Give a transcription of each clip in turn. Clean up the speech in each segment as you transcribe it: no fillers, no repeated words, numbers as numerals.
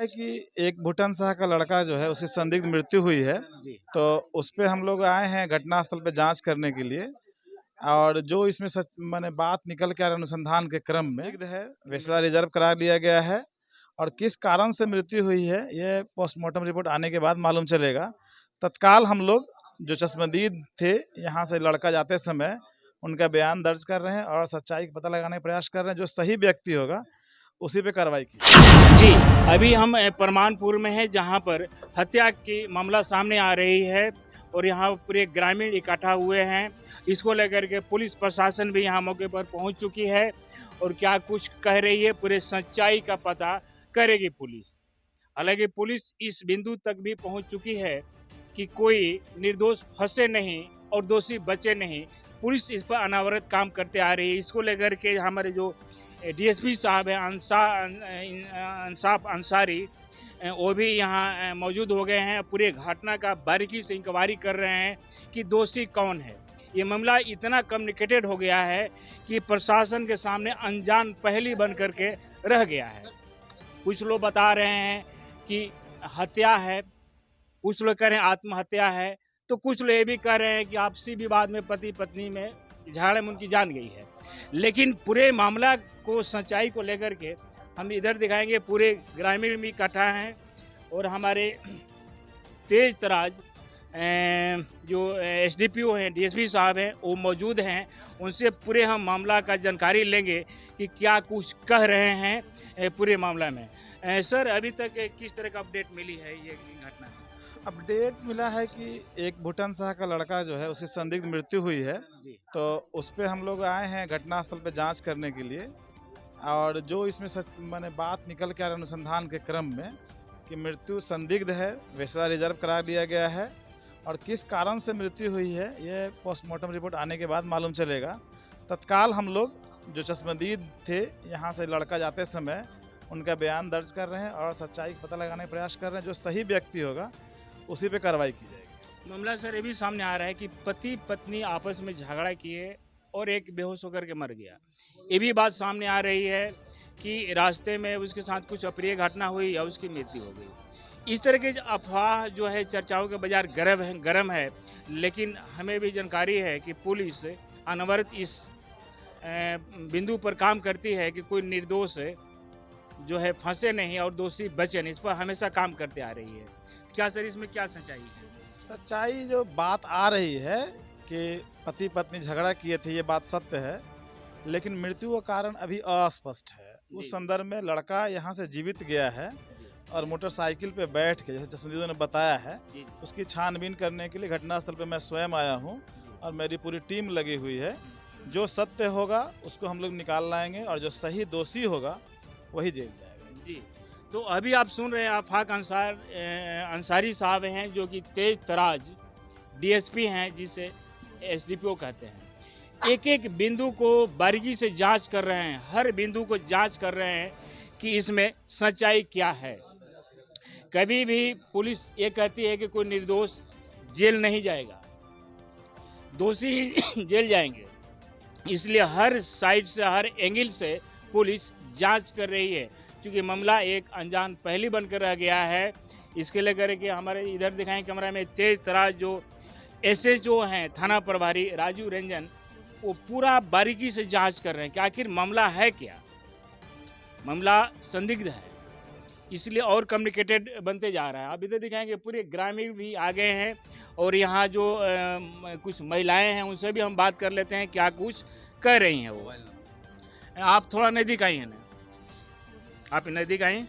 है कि एक भूटान शाह का लड़का जो है उसकी संदिग्ध मृत्यु हुई है, तो उस पे हम लोग आए हैं घटनास्थल पे जांच करने के लिए। और जो इसमें सच माने बात निकल के आ रहा है अनुसंधान के क्रम में है, वैसा रिजर्व करा लिया गया है और किस कारण से मृत्यु हुई है ये पोस्टमार्टम रिपोर्ट आने के बाद मालूम चलेगा। तत्काल हम लोग जो चश्मदीद थे यहाँ से लड़का जाते समय उनका बयान दर्ज कर रहे हैं और सच्चाई का पता लगाने का प्रयास कर रहे हैं। जो सही व्यक्ति होगा उसी पे कार्रवाई की जी। अभी हम परमानपुर में हैं जहां पर हत्या की मामला सामने आ रही है और यहां पूरे ग्रामीण इकट्ठा हुए हैं। इसको लेकर के पुलिस प्रशासन भी यहां मौके पर पहुंच चुकी है और क्या कुछ कह रही है, पूरे सच्चाई का पता करेगी पुलिस। हालांकि पुलिस इस बिंदु तक भी पहुंच चुकी है कि कोई निर्दोष फंसे नहीं और दोषी बचे नहीं। पुलिस इस पर अनावरत काम करते आ रही है। इसको लेकर के हमारे जो डीएसपी साहब हैं अंसाफ अंसारी, वो भी यहाँ मौजूद हो गए हैं। पूरे घटना का बारीकी से इंक्वायरी कर रहे हैं कि दोषी कौन है। ये मामला इतना कम्युनिकेटेड हो गया है कि प्रशासन के सामने अनजान पहेली बन करके रह गया है। कुछ लोग बता रहे हैं कि हत्या है, कुछ लोग कह रहे हैं आत्महत्या है, तो कुछ लोग ये भी कह रहे हैं कि आपसी विवाद में पति पत्नी में झगड़े में उनकी जान गई है। लेकिन पूरे मामला को सच्चाई को लेकर के हम इधर दिखाएंगे। पूरे ग्रामीण भी इकट्ठा हैं और हमारे तेज तराज जो एसडीपीओ हैं, डीएसपी साहब हैं, वो मौजूद हैं। उनसे पूरे हम मामला का जानकारी लेंगे कि क्या कुछ कह रहे हैं पूरे मामला में। सर, अभी तक किस तरह का अपडेट मिली है ये घटना? अपडेट मिला है कि एक भूटान शाह का लड़का जो है उसकी संदिग्ध मृत्यु हुई है, तो उस पे हम लोग आए हैं घटनास्थल पे जांच करने के लिए। और जो इसमें सच माने बात निकल के आ रहा है अनुसंधान के क्रम में कि मृत्यु संदिग्ध है, वैसा रिजर्व करा लिया गया है और किस कारण से मृत्यु हुई है ये पोस्टमार्टम रिपोर्ट आने के बाद मालूम चलेगा। तत्काल हम लोग जो चश्मदीद थे यहाँ से लड़का जाते समय उनका बयान दर्ज कर रहे हैं और सच्चाई का पता लगाने का प्रयास कर रहे हैं। जो सही व्यक्ति होगा उसी पे कार्रवाई की जाएगी। मामला सर ये भी सामने आ रहा है कि पति पत्नी आपस में झगड़ा किए और एक बेहोश होकर के मर गया। ये भी बात सामने आ रही है कि रास्ते में उसके साथ कुछ अप्रिय घटना हुई या उसकी मृत्यु हो गई। इस तरह के अफवाह जो है चर्चाओं के बाजार गर्म है। लेकिन हमें भी जानकारी है कि पुलिस अनवरत इस बिंदु पर काम करती है कि कोई निर्दोष जो है फंसे नहीं और दोषी बचे नहीं। इस पर हमेशा काम करते आ रही है। क्या सर, इसमें क्या सच्चाई है? सच्चाई जो बात आ रही है कि पति पत्नी झगड़ा किए थे, ये बात सत्य है, लेकिन मृत्यु का कारण अभी अस्पष्ट है। उस संदर्भ में लड़का यहाँ से जीवित गया है और मोटरसाइकिल पे बैठ के, जैसे चश्मदीदों ने बताया है, उसकी छानबीन करने के लिए घटनास्थल पे मैं स्वयं आया हूँ और मेरी पूरी टीम लगी हुई है। जो सत्य होगा उसको हम लोग निकाल लाएंगे और जो सही दोषी होगा वही जेल जाएगा। जी, तो अभी आप सुन रहे हैं आफाक अंसारी साहब हैं जो कि तेज तराज डीएसपी हैं, जिसे एसडीपीओ कहते हैं। एक एक बिंदु को बारीकी से जांच कर रहे हैं, हर बिंदु को जांच कर रहे हैं कि इसमें सच्चाई क्या है। कभी भी पुलिस ये कहती है कि कोई निर्दोष जेल नहीं जाएगा, दोषी जेल जाएंगे। इसलिए हर साइड से, हर एंगल से पुलिस जांच कर रही है, क्योंकि मामला एक अनजान पहेली बनकर रह गया है। इसके लेकर के हमारे इधर दिखाएं कैमरा में तेज तराज जो एसएचओ हैं थाना प्रभारी राजू रंजन, वो पूरा बारीकी से जांच कर रहे हैं कि आखिर मामला है क्या। मामला संदिग्ध है, इसलिए और कम्युनिकेटेड बनते जा रहा है। आप इधर दिखाएंगे पूरे ग्रामीण भी आ गए हैं और यहाँ जो कुछ महिलाएं हैं उनसे भी हम बात कर लेते हैं क्या कुछ कह रही हैं वो। आप थोड़ा नज़दीक आई हैं ना, आप नज़दीक आई।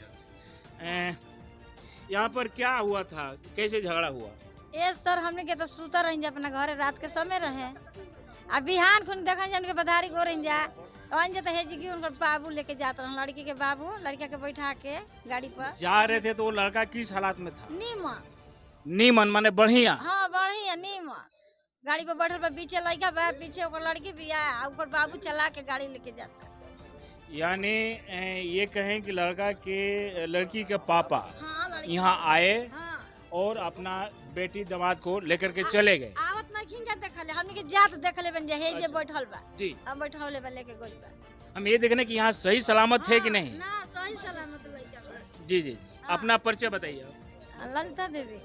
यहाँ पर क्या हुआ था, कैसे झगड़ा हुआ? ये सर हमने के तो सुता रही अपना घर, रात के समय रहे। अब बिहान खुन देखा उनके बधारी हो रही जा तो हेजी की उनका बाबू लेके जाते रहे, लड़की के बाबू लड़का के बैठा के गाड़ी पर जा रहे थे। तो वो लड़का किस हालात में था? नीमन माने बढ़िया। हाँ बढ़िया नीमन। गाड़ी पर बैठल पर पीछे लड़का बा, पीछे ओकर लड़की भी आया, ओकर बाबू चला के गाड़ी लेके जाता। यानी ये कहें कि लड़का के लड़की के पापा हाँ, यहाँ आए हाँ। और अपना बेटी दामाद को लेकर के चले गए। आवत नहीं खिंजा देखले, हमने के जात देखले बन जे जे बैठल बा। जी, अब बैठौले बा लेके गइल बा। हम ये देखने कि यहाँ सही सलामत है कि नहीं। ना सही सलामत लइका बा। जी जी। अपना परिचय बताइए। ललिता देवी।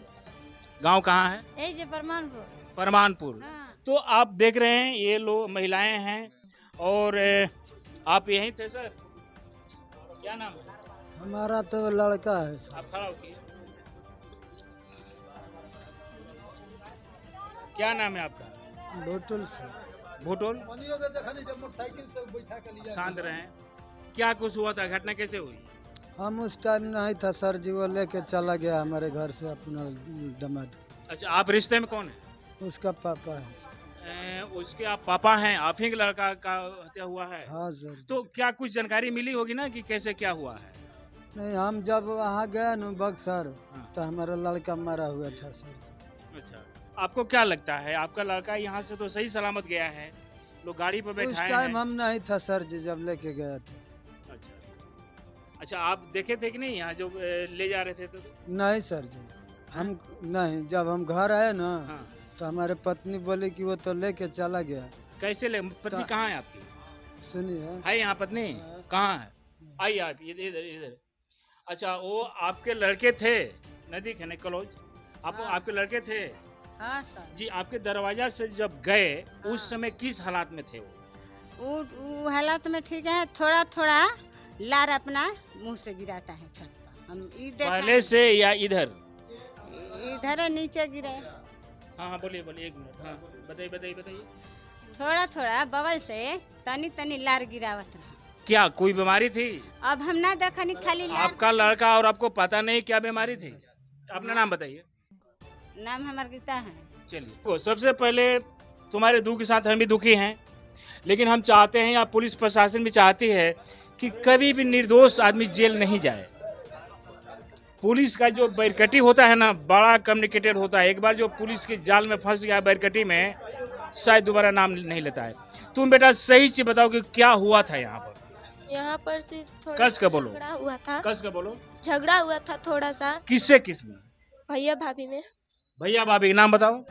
गांव कहाँ है? यही जे परमानपुर। परमानपुर। हाँ। तो आप देख रहे हैं ये लोग महिलाएं हैं और आप यहीं थे सर? क्या नाम है? हमारा तो लड़का है सर। आप खड़ा होइए। क्या नाम है आपका? भोटुल सर। भोटोल। शांत रहें। क्या कुछ हुआ था, घटना कैसे हुई? हम उस टाइम नहीं था सर जी, वो लेके चला गया हमारे घर से अपना दामाद। अच्छा, आप रिश्ते में कौन है? उसका पापा है सर। उसके आप पापा हैं, आप ही के लड़का का हत्या हुआ है? हाँ सर। तो क्या कुछ जानकारी मिली होगी ना कि कैसे क्या हुआ है? नहीं, हम जब वहाँ गए न बक्सर, हाँ। तो हमारा लड़का मरा हुआ था सर जी। अच्छा, आपको क्या लगता है आपका लड़का यहाँ से तो सही सलामत गया है, लोग गाड़ी पर उस बैठाए टाइम हैं। हम नहीं था सर जी जब लेके गए थे। अच्छा अच्छा, आप देखे थे कि नहीं यहाँ जो ले जा रहे थे तो? नहीं सर जी, हम नहीं, जब हम घर आए ना, हाँ। तो हमारे पत्नी बोली कि वो तो लेके चला गया। कैसे ले? पत्नी कहाँ है आपकी? सुनिए, है यहाँ पत्नी? कहाँ है? आइए आप, इधर इधर इधर। अच्छा, वो आपके लड़के थे, नजदीक है ना कॉलेज? आप हाँ। आपके लड़के थे हाँ सर। जी। आपके दरवाजा से जब गए उस समय किस हालात में थे वो? वो हालात में ठीक है, थोड़ा थोड़ा लार अपना मुंह से गिराता है छत पर। हम पहले से या इधर? इधर नीचे गिरे। हाँ हाँ, बोलिए बोलिए, एक मिनट। हाँ, बताइए बताइए बताइए। थोड़ा थोड़ा बगल से तनी तनी लार गिरावत रहा। क्या कोई बीमारी थी? अब हम ना देखनी, खाली लार। आपका लड़का और आपको पता नहीं क्या बीमारी थी? अपना नाम बताइए। नाम हमार गीता है। चलिए, तो सबसे पहले तुम्हारे दुख के साथ हम भी दुखी हैं, लेकिन हम चाहते हैं या पुलिस प्रशासन भी चाहती है कि कभी भी निर्दोष आदमी जेल नहीं जाए। पुलिस का जो बैरकटी होता है ना, बड़ा कम्युनिकेटेड होता है। एक बार जो पुलिस के जाल में फंस गया बैरकटी में, शायद दोबारा नाम नहीं लेता है। तुम बेटा सही चीज बताओ कि क्या हुआ था यहाँ पर? यहाँ पर सिर्फ थोड़ा कस के बोलो। झगड़ा हुआ था। कस के बोलो। झगड़ा हुआ था थोड़ा सा, किससे किस में? भैया भाभी में। भैया भाभी के नाम बताओ।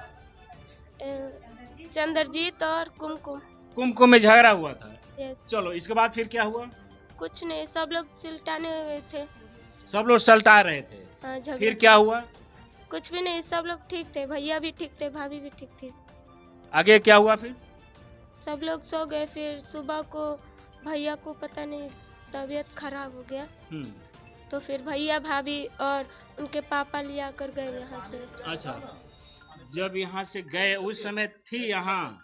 चंद्रजीत और कुमकुम। कुमकुम में झगड़ा हुआ था। यस। चलो, इसके बाद फिर क्या हुआ? कुछ नहीं, सब लोग सिलटाने हुए थे। सब लोग सलटा रहे थे। हाँ, झगड़ा। फिर क्या हुआ? कुछ भी नहीं, सब लोग ठीक थे, भैया भी ठीक थे, भाभी भी ठीक थी। आगे क्या हुआ फिर? सब लोग सो गए। फिर सुबह को भैया को पता नहीं तबीयत खराब हो गया, तो फिर भैया भाभी और उनके पापा लिया कर गए यहाँ से। अच्छा, जब यहाँ से गए उस समय थी यहाँ?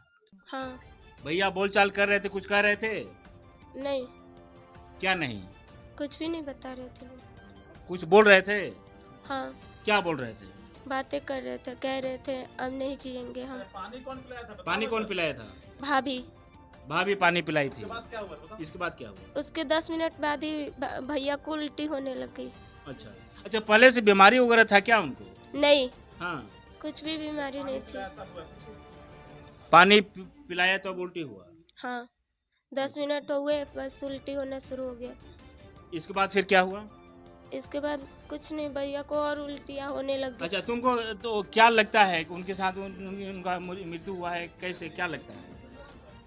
हाँ। भैया बोलचाल कर रहे थे, कुछ कह रहे थे? नहीं, क्या नहीं? कुछ भी नहीं बता रहे थे वो। कुछ बोल रहे थे? हाँ, क्या बोल रहे थे? बातें कर रहे थे, कह रहे थे अब नहीं जिएंगे हम। पानी कौन पिलाया था? भाभी। भाभी पानी पिलाई थी। इसके बाद क्या हुआ? उसके 10 मिनट बाद ही भैया को उल्टी होने लग गई। अच्छा अच्छा, पहले से बीमारी वगैरह था क्या उनको? नहीं, हाँ, कुछ भी बीमारी नहीं थी। पानी पिलाया तो अब उल्टी हुआ? हाँ, 10 मिनट हुए बस उल्टी होना शुरू हो गया। इसके बाद फिर क्या हुआ? इसके बाद कुछ नहीं, भैया को और उल्टियाँ होने लग गई। अच्छा, तुमको तो क्या लगता है कि उनके साथ उनका मृत्यु हुआ है? कैसे, क्या लगता है?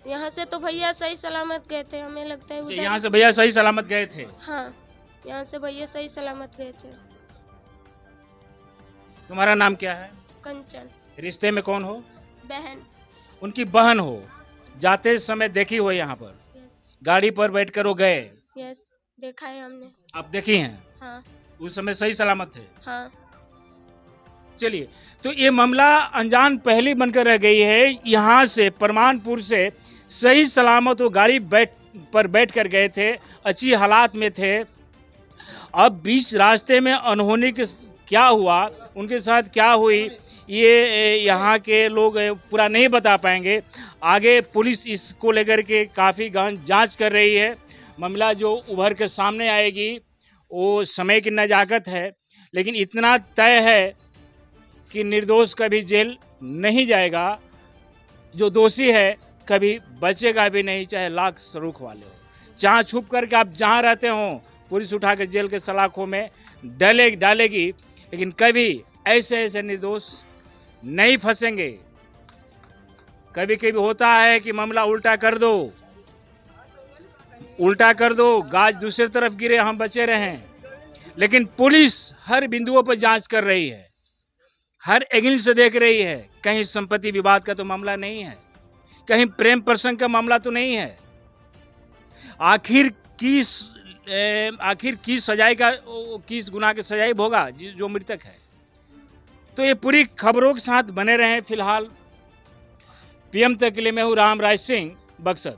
यहाँ से तो भैया सही सलामत गए थे, हमें लगता है उधर। यहाँ से भैया सही सलामत गए थे? हाँ, यहाँ से भैया सही सलामत गए थे। तुम्हारा नाम क्या है? कंचन। रिश्ते में कौन हो? बहन। उनकी बहन हो। जाते समय देखी हो यहाँ पर? यस। गाड़ी पर बैठकर वो गए? यस, देखा है हमने। आप देखी हैं? हाँ। उस समय सही सलामत थे? हाँ। चलिए, तो ये मामला अनजान पहली बनकर रह गई है। यहाँ से परमानपुर से सही सलामत वो गाड़ी बैठ कर गए थे, अच्छी हालात में थे। अब बीच रास्ते में अनहोनी के क्या हुआ, उनके साथ क्या हुई, ये यहाँ के लोग पूरा नहीं बता पाएंगे। आगे पुलिस इसको लेकर के काफ़ी गहन जांच कर रही है। मामला जो उभर के सामने आएगी वो समय की नजाकत है, लेकिन इतना तय है कि निर्दोष कभी जेल नहीं जाएगा। जो दोषी है कभी बचेगा भी नहीं, चाहे लाख सरूख वाले हो। जहाँ छुप करके आप जहाँ रहते हो, पुलिस उठा कर जेल के सलाखों में डालेगी, लेकिन कभी ऐसे निर्दोष नहीं फंसेंगे। कभी कभी होता है कि मामला उल्टा कर दो, गाज दूसरी तरफ गिरे, हम बचे रहें। लेकिन पुलिस हर बिंदुओं पर जांच कर रही है, हर एंगल से देख रही है। कहीं संपत्ति विवाद का तो मामला नहीं है, कहीं प्रेम प्रसंग का मामला तो नहीं है। आखिर किस सजाए का, किस गुनाह की सजाई भोगा जो मृतक है। तो ये पूरी खबरों के साथ बने रहे। फिलहाल पीएम तक के लिए मैं हूँ राम राज सिंह, बक्सर।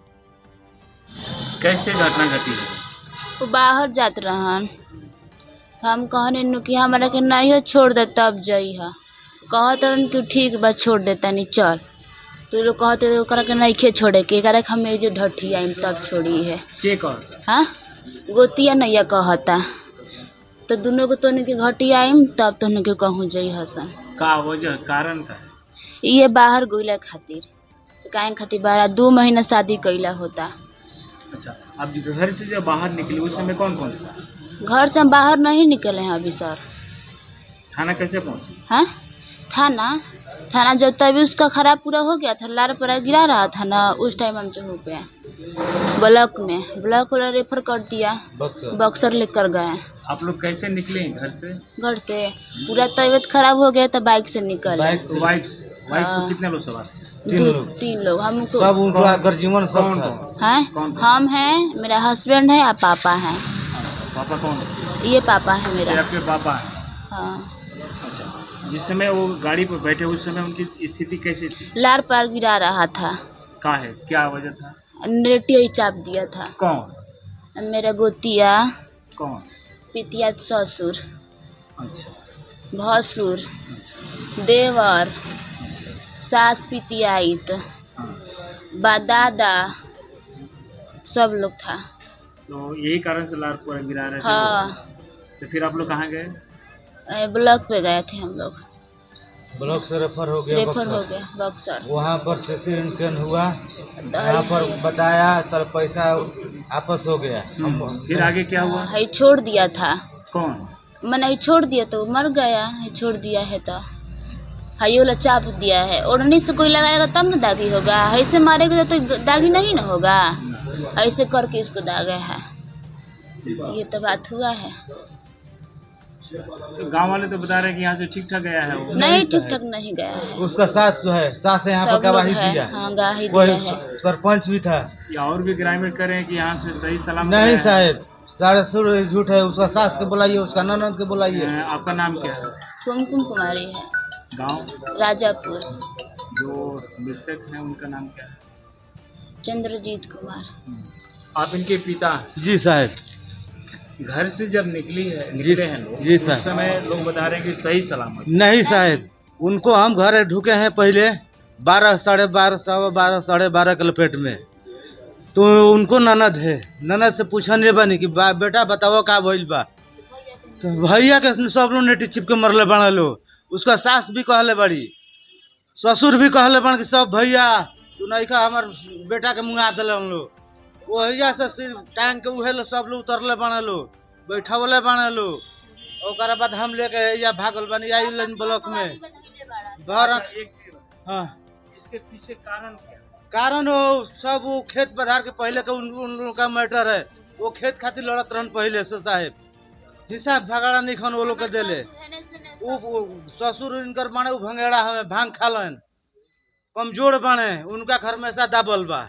कैसे घटना घटी है? वो बाहर जात रहन, हम कहने नु कि हमारा के नहीं छोड़ दे तब जई है। कहत रहन कि ठीक बा छोड़ देता नहीं चल। तो लोग कहते ओकरा के नहीं खे छोड़े के, एकरा के हमें जो ढठी आइम तब छोड़ी है। के कहता? हाँ, गोतिया नैया कहता। तो दोनों को तो के घटी आइम तब तो के कहूँ जई हसन। का वजह कारण था? ये बाहर गोइला खातिर। तो काहे खातिर बाहर 2 महीना शादी कैला होता। अच्छा, अब घर से जब बाहर निकली उस समय कौन कौन था? घर से हम बाहर नहीं निकले हैं अभी सर। थाना कैसे पहुंचे? हाँ, थाना जब तभी उसका खराब पूरा हो गया था, लार पर गिरा रहा था ना, उस टाइम हम चौक पे ब्लॉक वाला रेफर कर दिया, बक्सर लेकर गए। आप लोग कैसे निकले घर से? घर से पूरा तबीयत खराब हो गया तो बाइक से निकले। बाइक तो कितने लोग सवार? 3 लोग। हमको सब उनका गर्जीवन सब था। हैं, हम हैं, मेरा हस्बैंड है और पापा हैं। पापा कौन? ये पापा है मेरा। आपके पापा है? हाँ। जिस समय वो गाड़ी पर बैठे उस समय उनकी स्थिति कैसी थी? लार पार गिरा रहा था। का है, क्या वजह था? नेटिया चाप दिया था। कौन? मेरा गोतिया। कौन? पितिया ससुर। अच्छा। भसुर, देवर, सास पितियाइत, दादा, सब लोग था। तो यही कारण से लार पर गिरा रहे थे? हाँ। तो फिर आप लोग कहाँ गए? ब्लॉक पे गए थे हम लोग। ब्लॉक से रेफर हो गया बक्सर। वहाँ पर सीसी इनकन हुआ, यहाँ पर बताया तो पैसा आपस हो गया। फिर आगे क्या हुआ? है छोड़ दिया था। कौन? मैंने छोड़ दिया तो मर गया है। छोड़ दिया है तो हाई वाला चाप दिया है। ओढ़नी से कोई लगाएगा तब ना दागी होगा, ऐसे मारेगा तो दागी नहीं ना होगा। ऐसे करके इसको दागा है। ये तो बात हुआ है। तो गांव वाले तो बता रहे हैं कि यहाँ से ठीक ठाक गया है वो। नहीं, ठीक ठाक नहीं गया है। उसका सास जो है, सास यहाँ पर गवाही दिया। हाँ, गवाही दिया है। सरपंच भी था। या और भी ग्रामीण कर रहे हैं कि यहाँ से सही सलामत नहीं साहब, सारे सुर झूठ है। उसका सास के बुलाइए, उसका ननद के बुलाइए। आपका नाम क्या है? कुमकुम कुमारी है। गांव? राजापुर। जो मृतक है उनका नाम क्या है? चंद्रजीत कुमार। आप इनके पिता? जी साहब। घर से जब निकले हैं लोग, जी उस साहब, समय लोग बता रहे हैं कि सही सलामत। नहीं साहब, उनको हम घर ढुके हैं पहले 12, साढ़े 12 के लपेट में। तो उनको ननद है, ननद से पूछने बनी कि बेटा बताओ का भइल बा। तो भैया के सब लोग नेटी चिप के मरले बना लो। उसका सास भी कहले बड़ी, ससुर भी कहले बन कि सब भैया तू नहीं का हमार बेटा के मुँह दिल हम लोग। वही से सिर टांग के उहे लो सब लोग उतरले बने लो, बैठवले बने लो। और बाद हम लेके या भागल बनी आई ब्लॉक में घर। हाँ, इसके पीछे कारण क्या? कारण वो सब वो खेत पधार के पहले के उन लोगों का मैटर है। वो खेत खातिर लड़त रहन पहले से साहब। हिसाब भगाड़ा नहीं खन वो लोग के देले। वो ससुर इनकर बने, वो भंगेड़ा हमें भांग खालन, कमजोर बने। उनका घर में ऐसा दाबल बा,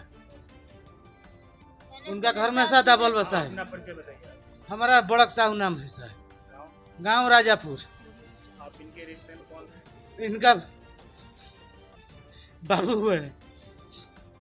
उनका घर में ऐसा दाबल बा साहब। हमारा बड़क साहू नाम है साहब, गांव राजापुर। आप इनके रिश्ते में कौन है? इनका बाबू है।